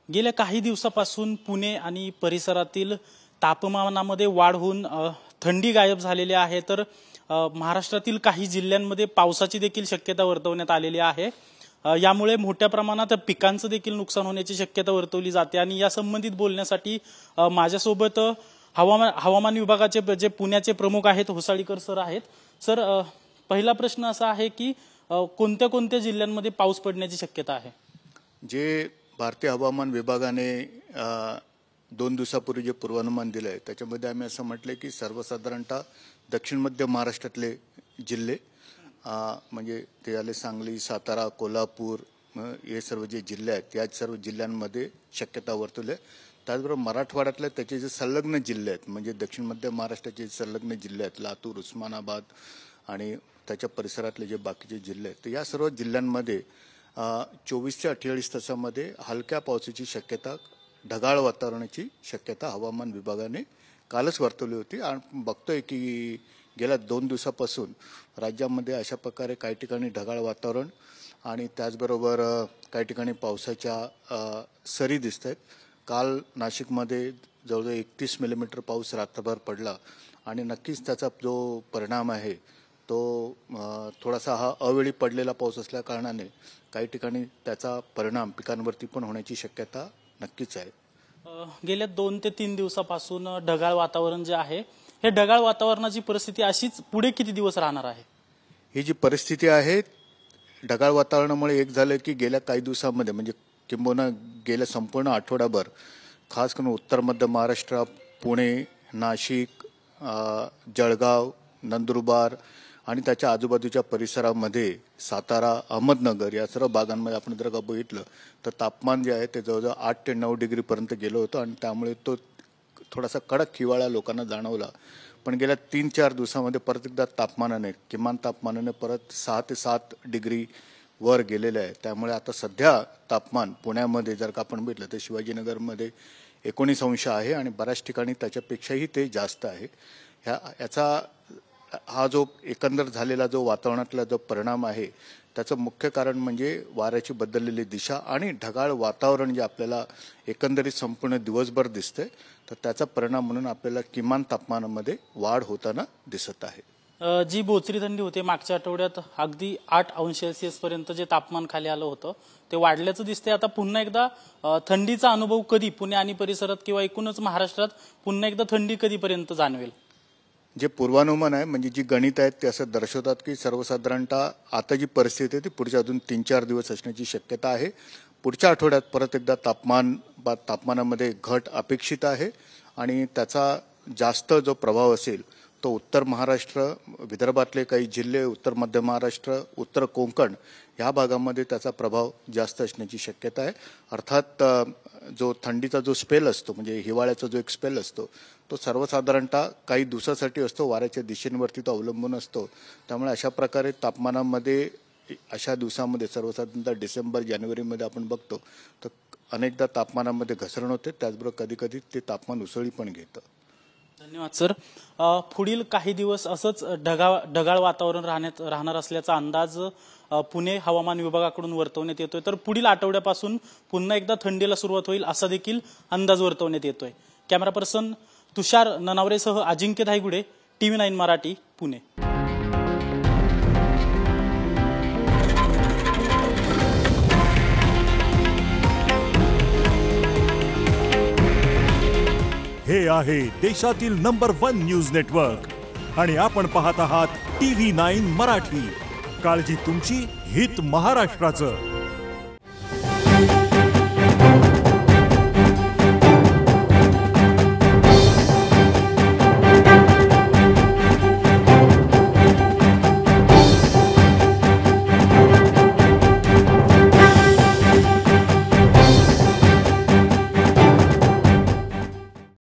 गेल्या काही दिवसापासून पुणे आणि परिसरातील तापमानामध्ये वाढ होऊन थंडी गायब झालेली आहे। तर महाराष्ट्रातील काही जिल्ह्यांमध्ये पावसाची देखील शक्यता वर्तवण्यात आलेली आहे। यामुळे मोठ्या प्रमाणात पिकांचं देखील नुकसान होण्याची शक्यता वर्तवली जाते। आणि या संबंधित बोलण्यासाठी माझ्यासोबत हवामान विभागाचे जे पुण्याचे प्रमुख आहेत होसाळीकर सर आहेत। सर, पहिला प्रश्न असा आहे की कोणत्या कोणत्या जिल्ह्यांमध्ये पाऊस पडण्याची शक्यता आहे? जे भारतीय हवामान विभागाने 2 दिवसापूर्वी जे पूर्वानुमान दिले आहे त्याच्यामध्ये आम्ही असं म्हटले की सर्वसाधारणतः दक्षिण मध्य महाराष्ट्रातले जिल्हे म्हणजे ते आले सांगली, सातारा, कोल्हापूर हे सर्व जे जिल्हे आहेत या सर्व जिल्ह्यांमध्ये शक्यता वर्तवली आहे। त्याचबरोबर मराठवाड्यातले त्याचे जे संलग्न जिल्हे आहेत म्हणजे दक्षिण मध्य महाराष्ट्राचे संलग्न जिल्हे आहेत लातूर, उस्मानाबाद आणि त्याच्या परिसरातले जे बाकीचे जिल्हे आहेत तर या सर्व जिल्ह्यांमध्ये 24 ते 48 तासामध्ये हलक्या पावसाची शक्यता, ढगाळ वातावरणाची शक्यता हवामान विभागाने कालच वर्तवली होती। आणि बघतोय की गेल्या 2 दिवसापासून राज्यामध्ये अशा प्रकारे काही ठिकाणी ढगाळ वातावरण आणि त्याचबरोबर काही ठिकाणी पावसाच्या सरी दिसत आहेत। काल नाशिकमध्ये जवळजवळ 31 मिलीमीटर पाऊस रात्रभर पडला आणि नक्कीच त्याचा जो परिणाम आहे तो थोडासा हा अवेळी पडलेला पाऊस असल्या कारणाने काही ठिकाणी त्याचा परिणाम पिकांवरती पण होण्याची शक्यता नक्कीच आहे। गेल्या 2 ते 3 दिवसापासून ढगाळ वातावरण जे आहे हे ढगाळ वातावरणाची परिस्थिती अशीच पुढे किती दिवस राहणार आहे? ही जी परिस्थिती आहे ढगाळ वातावरणामुळे एक झालं की गेल्या काही दिवसांमध्ये म्हणजे किंबहुना गेल्या संपूर्ण आठवडाभर खास करून उत्तर मध्य महाराष्ट्र, पुणे, नाशिक, जळगाव, नंदुरबार आणि त्याच्या आजूबाजूच्या परिसरामध्ये सातारा, अहमदनगर या सर्व भागांमध्ये आपण जर का बघितलं तर तापमान जे आहे ते जवळजवळ 8 ते 9 डिग्रीपर्यंत गेलं होतं आणि त्यामुळे तो थोडासा कडक हिवाळा लोकांना जाणवला। पण गेल्या 3-4 दिवसामध्ये परत एकदा किमान तापमानाने परत 6 ते 7 डिग्री वर गेलेलं आहे। त्यामुळे आता सध्या तापमान पुण्यामध्ये जर का आपण बघितलं तर शिवाजीनगरमध्ये 19 अंश आहे आणि बऱ्याच ठिकाणी त्याच्यापेक्षाही ते जास्त आहे। हा जो एकंदर झालेला जो वातावरणातला जो परिणाम आहे त्याचं मुख्य कारण म्हणजे वाऱ्याची बदललेली दिशा आणि ढगाळ वातावरण जे आपल्याला एकंदरीत संपूर्ण दिवसभर दिसतंय तर त्याचा परिणाम म्हणून आपल्याला किमान तापमानामध्ये वाढ होताना दिसत आहे। जी बोचरी थंडी होते मागच्या आठवड्यात अगदी 8 अंश सेल्सिअस पर्यंत जे तापमान खाली आलं होतं ते वाढल्याचं दिसते। आता पुन्हा एकदा थंडीचा अनुभव कधी पुणे आणि परिसरात किंवा एकूणच महाराष्ट्रात पुन्हा एकदा थंडी कधीपर्यंत जाणवेल? जे पूर्वानुमान आहे म्हणजे जी गणित आहेत ते असं दर्शवतात की सर्वसाधारणतः आता जी परिस्थिती आहे ती पुढच्या अजून 3-4 दिवस असण्याची शक्यता आहे। पुढच्या आठवड्यात परत एकदा तापमानामध्ये घट अपेक्षित आहे आणि त्याचा जास्त जो प्रभाव असेल तो उत्तर महाराष्ट्र, विदर्भातले काही जिल्हे, उत्तर मध्य महाराष्ट्र, उत्तर कोकण या भागामध्ये त्याचा प्रभाव जास्त असण्याची शक्यता आहे। अर्थात जो थंडीचा जो स्पेल असतो म्हणजे हिवाळ्याचा जो एक स्पेल असतो तो सर्वसाधारणतः काही दिवसासाठी असतो, वाऱ्याच्या दिशेवरती तो अवलंबून असतो। त्यामुळे अशा प्रकारे तापमानामध्ये अशा दिवसामध्ये सर्वसाधारणतः डिसेंबर जानेवारीमध्ये आपण बघतो तर अनेकदा तापमानामध्ये घसरण होते, त्याचबरोबर कधी कधी ते तापमान उसळी पण घेतं। धन्यवाद सर। पुढील काही दिवस असंच ढगाळ वातावरण राहणार असल्याचा अंदाज पुणे हवामान विभागाकडून वर्तवण्यात येतोय। तर पुढील आठवड्यापासून पुन्हा एकदा थंडीला सुरुवात होईल असा देखील अंदाज वर्तवण्यात येतोय। कॅमेरा पर्सन तुषार ननावरेसह अजिंक्य धायगुडे, TV9 मराठी, पुणे। हे आहे देशातील नंबर 1 न्यूज नेटवर्क आणि आपण पाहत आहात TV9 मराठी। काळजी तुमची, हित महाराष्ट्राचं।